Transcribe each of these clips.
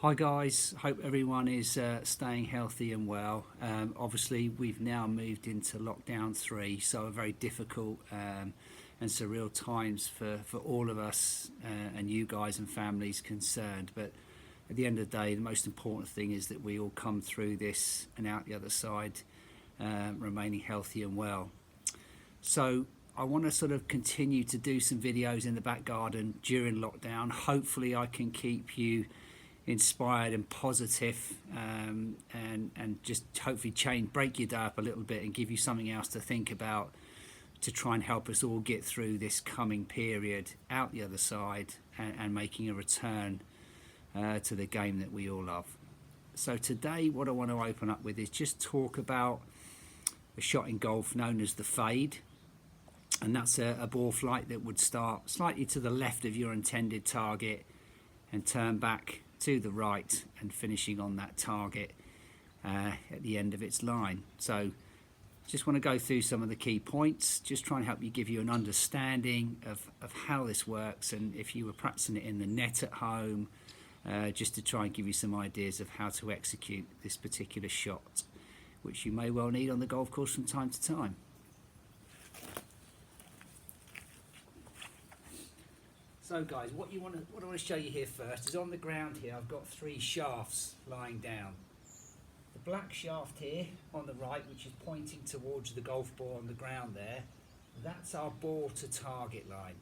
Hi guys, hope everyone is staying healthy and well. Obviously, we've now moved into lockdown 3, so a very difficult and surreal times for all of us and you guys and families concerned. But at the end of the day, the most important thing is that we all come through this and out the other side, remaining healthy and well. So I want to sort of continue to do some videos in the back garden during lockdown. Hopefully I can keep you inspired and positive, and just hopefully break your day up a little bit and give you something else to think about to try and help us all get through this coming period out the other side and making a return to the game that we all love. So today what I want to open up with is just talk about a shot in golf known as the fade, and that's a ball flight that would start slightly to the left of your intended target and turn back to the right and finishing on that target at the end of its line. So just want to go through some of the key points, just try and help you, give you an understanding of how this works, and if you were practicing it in the net at home, just to try and give you some ideas of how to execute this particular shot, which you may well need on the golf course from time to time. So guys, what I want to show you here first is on the ground here. I've got 3 shafts lying down. The black shaft here on the right, which is pointing towards the golf ball on the ground there, that's our ball to target line.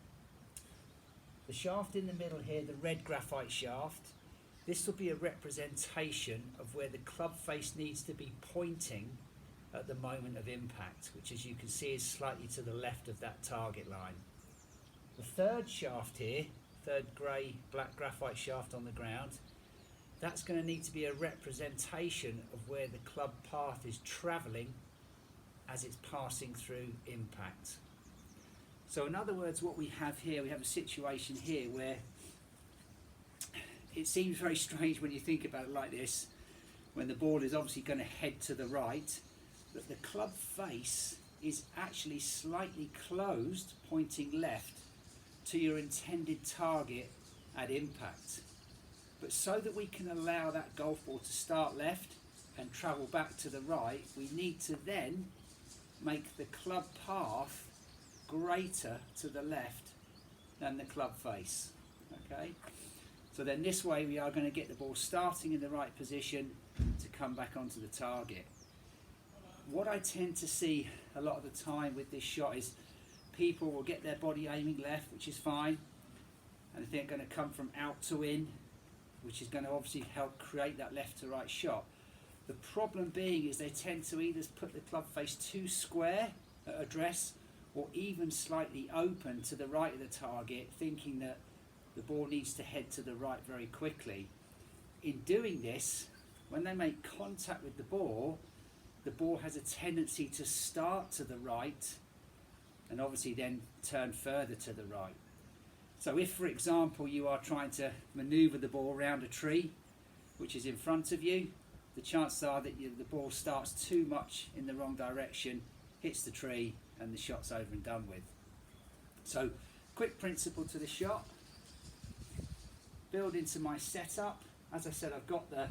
The shaft in the middle here, the red graphite shaft, this will be a representation of where the club face needs to be pointing at the moment of impact, which as you can see is slightly to the left of that target line. The third shaft here, third grey black graphite shaft on the ground, that's going to need to be a representation of where the club path is travelling as it's passing through impact. So in other words, what we have here, we have a situation here where it seems very strange when you think about it like this, when the ball is obviously going to head to the right, but the club face is actually slightly closed, pointing left to your intended target at impact. But so that we can allow that golf ball to start left and travel back to the right, we need to then make the club path greater to the left than the club face. Okay, so then this way we are going to get the ball starting in the right position to come back onto the target. What I tend to see a lot of the time with this shot is people will get their body aiming left, which is fine, and they're going to come from out to in, which is going to obviously help create that left to right shot. The problem being is they tend to either put the club face too square at address or even slightly open to the right of the target, thinking that the ball needs to head to the right very quickly. In doing this, when they make contact with the ball has a tendency to start to the right and obviously then turn further to the right. So if, for example, you are trying to maneuver the ball around a tree which is in front of you, the chances are that the ball starts too much in the wrong direction, hits the tree, and the shot's over and done with. So quick principle to the shot. Build into my setup. As I said, I've got the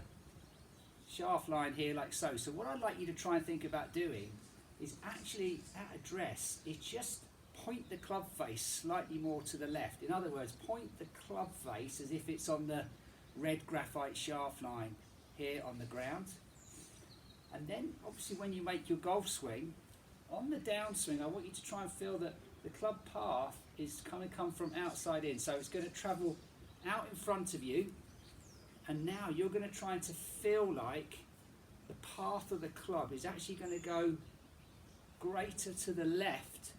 shaft line here like so. So what I'd like you to try and think about doing is actually at address is just point the club face slightly more to the left. In other words, point the club face as if it's on the red graphite shaft line here on the ground. And then obviously when you make your golf swing, on the downswing I want you to try and feel that the club path is going to come from outside in. So it's going to travel out in front of you, and now you're going to try to feel like the path of the club is actually going to go greater to the left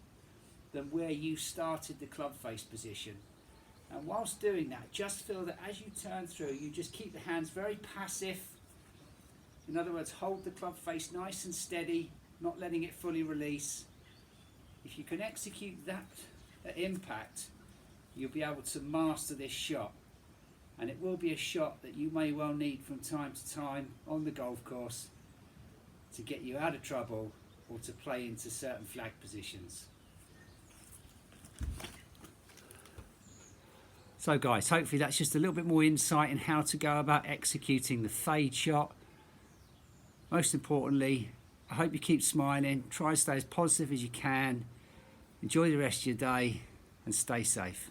than where you started the club face position. And whilst doing that, just feel that as you turn through, you just keep the hands very passive. In other words, hold the club face nice and steady, not letting it fully release. If you can execute that at impact, you'll be able to master this shot. And it will be a shot that you may well need from time to time on the golf course to get you out of trouble or to play into certain flag positions. So guys, hopefully that's just a little bit more insight in how to go about executing the fade shot. Most importantly, I hope you keep smiling, try to stay as positive as you can, enjoy the rest of your day and stay safe.